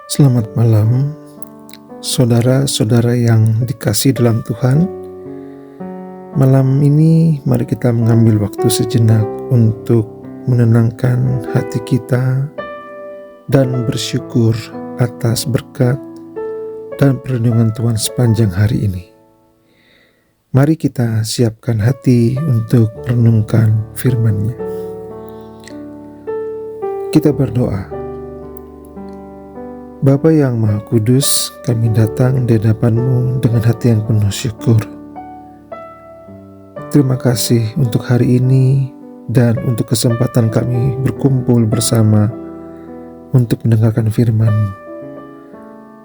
Selamat malam, saudara-saudara yang dikasihi dalam Tuhan. Malam ini mari kita mengambil waktu sejenak untuk menenangkan hati kita dan bersyukur atas berkat dan perlindungan Tuhan sepanjang hari ini. Mari kita siapkan hati untuk merenungkan firman-Nya. Kita berdoa. Bapa yang Maha Kudus, kami datang di hadapan-Mu dengan hati yang penuh syukur. Terima kasih untuk hari ini dan untuk kesempatan kami berkumpul bersama untuk mendengarkan firman-Mu.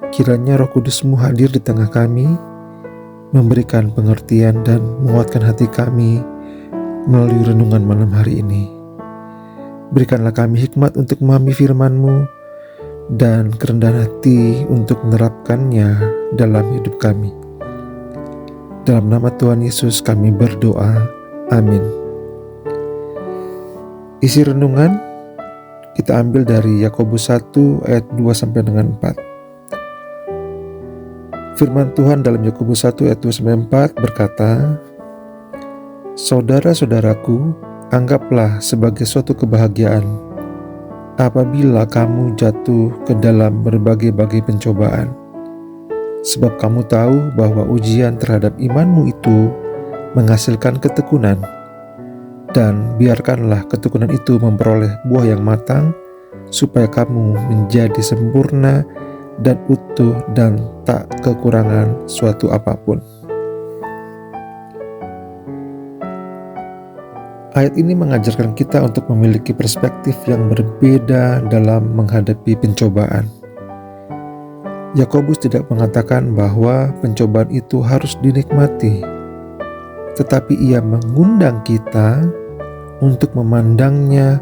Kiranya Roh Kudus-Mu hadir di tengah kami, memberikan pengertian dan menguatkan hati kami melalui renungan malam hari ini. Berikanlah kami hikmat untuk memahami firman-Mu dan kerendahan hati untuk menerapkannya dalam hidup kami. Dalam nama Tuhan Yesus kami berdoa. Amin. Isi renungan kita ambil dari Yakobus 1 ayat 2 sampai dengan 4. Firman Tuhan dalam Yakobus 1 ayat 2 sampai 4 berkata, "Saudara-saudaraku, anggaplah sebagai suatu kebahagiaan apabila kamu jatuh ke dalam berbagai-bagai pencobaan. Sebab kamu tahu bahwa ujian terhadap imanmu itu menghasilkan ketekunan. Dan biarkanlah ketekunan itu memperoleh buah yang matang, supaya kamu menjadi sempurna dan utuh dan tak kekurangan suatu apapun." Ayat ini mengajarkan kita untuk memiliki perspektif yang berbeda dalam menghadapi pencobaan. Yakobus tidak mengatakan bahwa pencobaan itu harus dinikmati, tetapi ia mengundang kita untuk memandangnya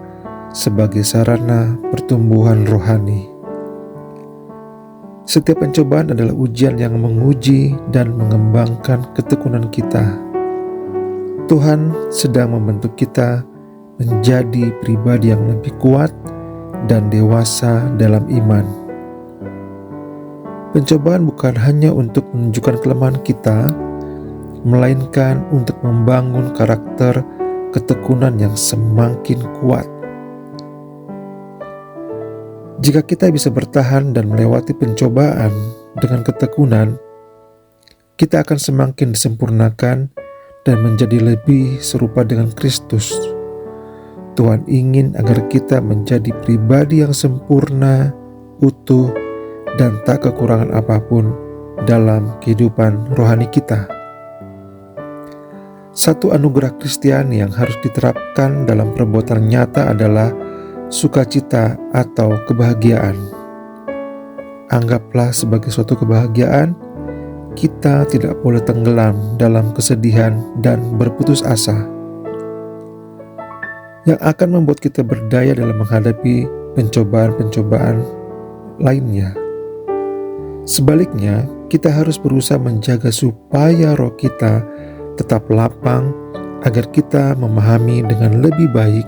sebagai sarana pertumbuhan rohani. Setiap pencobaan adalah ujian yang menguji dan mengembangkan ketekunan kita. Tuhan sedang membentuk kita menjadi pribadi yang lebih kuat dan dewasa dalam iman. Pencobaan bukan hanya untuk menunjukkan kelemahan kita, melainkan untuk membangun karakter ketekunan yang semakin kuat. Jika kita bisa bertahan dan melewati pencobaan dengan ketekunan, kita akan semakin disempurnakan dan menjadi lebih serupa dengan Kristus. Tuhan ingin agar kita menjadi pribadi yang sempurna, utuh, dan tak kekurangan apapun dalam kehidupan rohani kita. Satu anugerah Kristiani yang harus diterapkan dalam perbuatan nyata adalah sukacita atau kebahagiaan. Anggaplah sebagai suatu kebahagiaan, kita tidak boleh tenggelam dalam kesedihan dan berputus asa yang akan membuat kita berdaya dalam menghadapi pencobaan-pencobaan lainnya. Sebaliknya, kita harus berusaha menjaga supaya roh kita tetap lapang agar kita memahami dengan lebih baik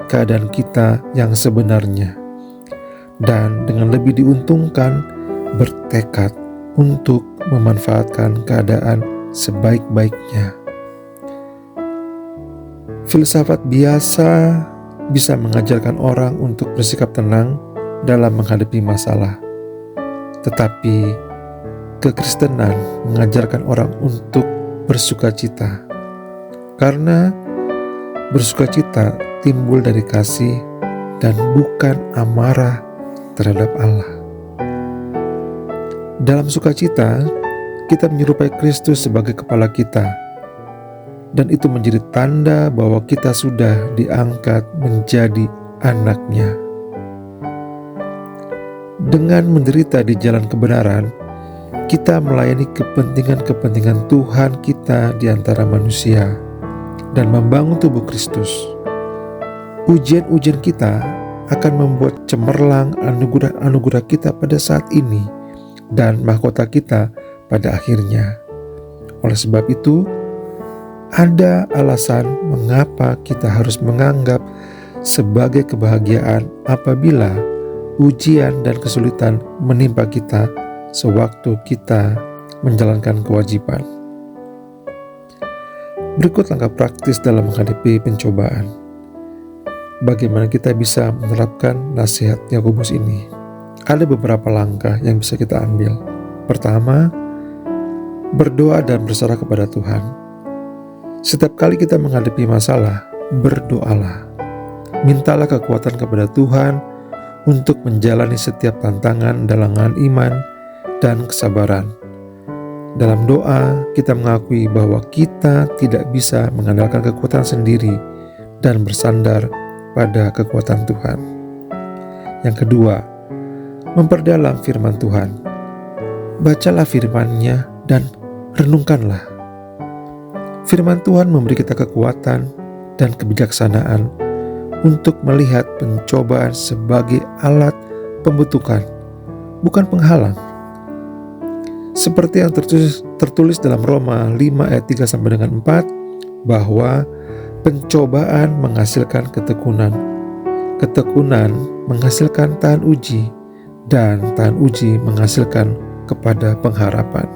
keadaan kita yang sebenarnya, dan dengan lebih diuntungkan bertekad untuk memanfaatkan keadaan sebaik-baiknya. Filsafat biasa bisa mengajarkan orang untuk bersikap tenang dalam menghadapi masalah, tetapi kekristenan mengajarkan orang untuk bersukacita, karena bersukacita timbul dari kasih dan bukan amarah terhadap Allah. Dalam sukacita, kita menyerupai Kristus sebagai kepala kita, dan itu menjadi tanda bahwa kita sudah diangkat menjadi anak-Nya. Dengan menderita di jalan kebenaran, kita melayani kepentingan-kepentingan Tuhan kita di antara manusia dan membangun tubuh Kristus. Ujian-ujian kita akan membuat cemerlang anugerah-anugerah kita pada saat ini dan mahkota kita pada akhirnya. Oleh sebab itu, ada alasan mengapa kita harus menganggap sebagai kebahagiaan apabila ujian dan kesulitan menimpa kita sewaktu kita menjalankan kewajiban. Berikut langkah praktis dalam menghadapi pencobaan. Bagaimana kita bisa menerapkan nasihat Yakobus ini? Ada beberapa langkah yang bisa kita ambil. Pertama, berdoa dan berserah kepada Tuhan. Setiap kali kita menghadapi masalah, berdoalah. Mintalah kekuatan kepada Tuhan untuk menjalani setiap tantangan dengan iman dan kesabaran. Dalam doa, kita mengakui bahwa kita tidak bisa mengandalkan kekuatan sendiri dan bersandar pada kekuatan Tuhan. Yang kedua, memperdalam firman Tuhan. Bacalah firman-Nya dan renungkanlah. Firman Tuhan memberi kita kekuatan dan kebijaksanaan untuk melihat pencobaan sebagai alat pembentukan, bukan penghalang. Seperti yang tertulis dalam Roma 5 ayat 3-4, bahwa pencobaan menghasilkan ketekunan, ketekunan menghasilkan tahan uji, dan tahan uji menghasilkan kepada pengharapan.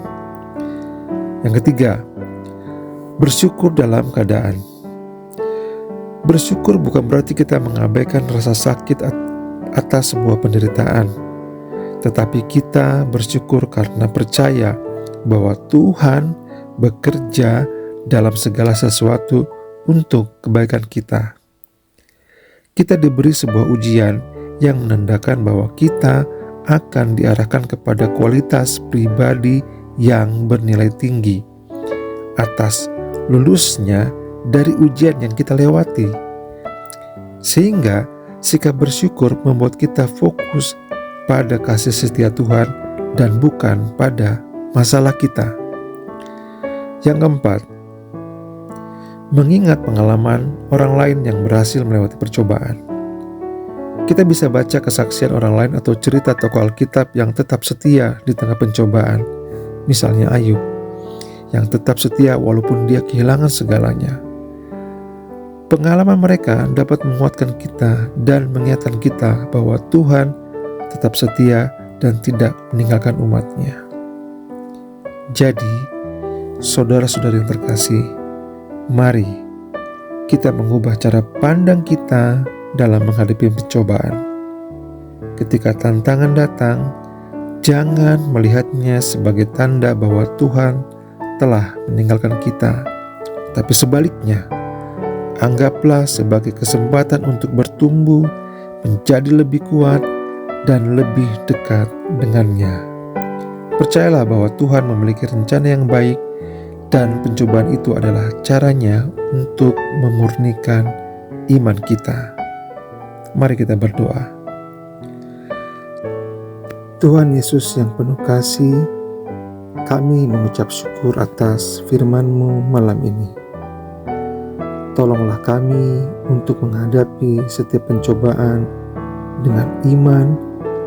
Yang ketiga, bersyukur dalam keadaan. Bersyukur bukan berarti kita mengabaikan rasa sakit atas sebuah penderitaan, tetapi kita bersyukur karena percaya bahwa Tuhan bekerja dalam segala sesuatu untuk kebaikan kita. Kita diberi sebuah ujian yang menandakan bahwa kita akan diarahkan kepada kualitas pribadi yang bernilai tinggi atas lulusnya dari ujian yang kita lewati. Sehingga sikap bersyukur membuat kita fokus pada kasih setia Tuhan dan bukan pada masalah kita. Yang keempat, mengingat pengalaman orang lain yang berhasil melewati percobaan. Kita bisa baca kesaksian orang lain atau cerita tokoh Alkitab yang tetap setia di tengah pencobaan. Misalnya Ayub, yang tetap setia walaupun dia kehilangan segalanya. Pengalaman mereka dapat menguatkan kita dan mengingatkan kita bahwa Tuhan tetap setia dan tidak meninggalkan umat-Nya. Jadi, saudara-saudari yang terkasih, mari kita mengubah cara pandang kita dalam menghadapi pencobaan. Ketika tantangan datang, jangan melihatnya sebagai tanda bahwa Tuhan telah meninggalkan kita, tapi sebaliknya, anggaplah sebagai kesempatan untuk bertumbuh, menjadi lebih kuat, dan lebih dekat dengannya. Percayalah bahwa Tuhan memiliki rencana yang baik, dan pencobaan itu adalah caranya untuk memurnikan iman kita. Mari kita berdoa. Tuhan Yesus yang penuh kasih, kami mengucap syukur atas firman-Mu malam ini. Tolonglah kami untuk menghadapi setiap pencobaan dengan iman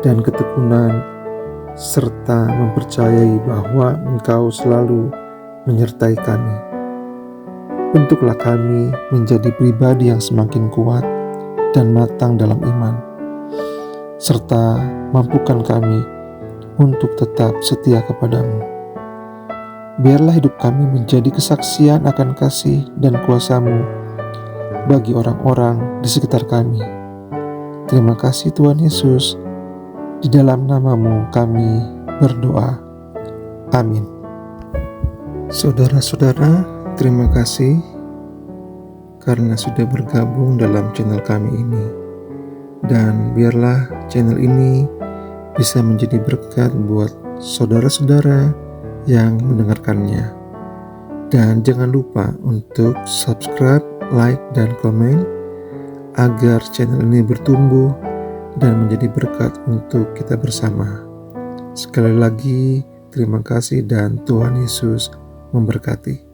dan ketekunan, serta mempercayai bahwa Engkau selalu menyertai kami. Bentuklah kami menjadi pribadi yang semakin kuat dan matang dalam iman, serta mampukan kami untuk tetap setia kepadamu. Biarlah hidup kami menjadi kesaksian akan kasih dan kuasa-Mu bagi orang-orang di sekitar kami. Terima kasih Tuhan Yesus, di dalam nama-Mu kami berdoa. Amin. Saudara-saudara, terima kasih karena sudah bergabung dalam channel kami ini. Dan biarlah channel ini bisa menjadi berkat buat saudara-saudara yang mendengarkannya. Dan jangan lupa untuk subscribe, like, dan komen agar channel ini bertumbuh dan menjadi berkat untuk kita bersama. Sekali lagi, terima kasih dan Tuhan Yesus memberkati.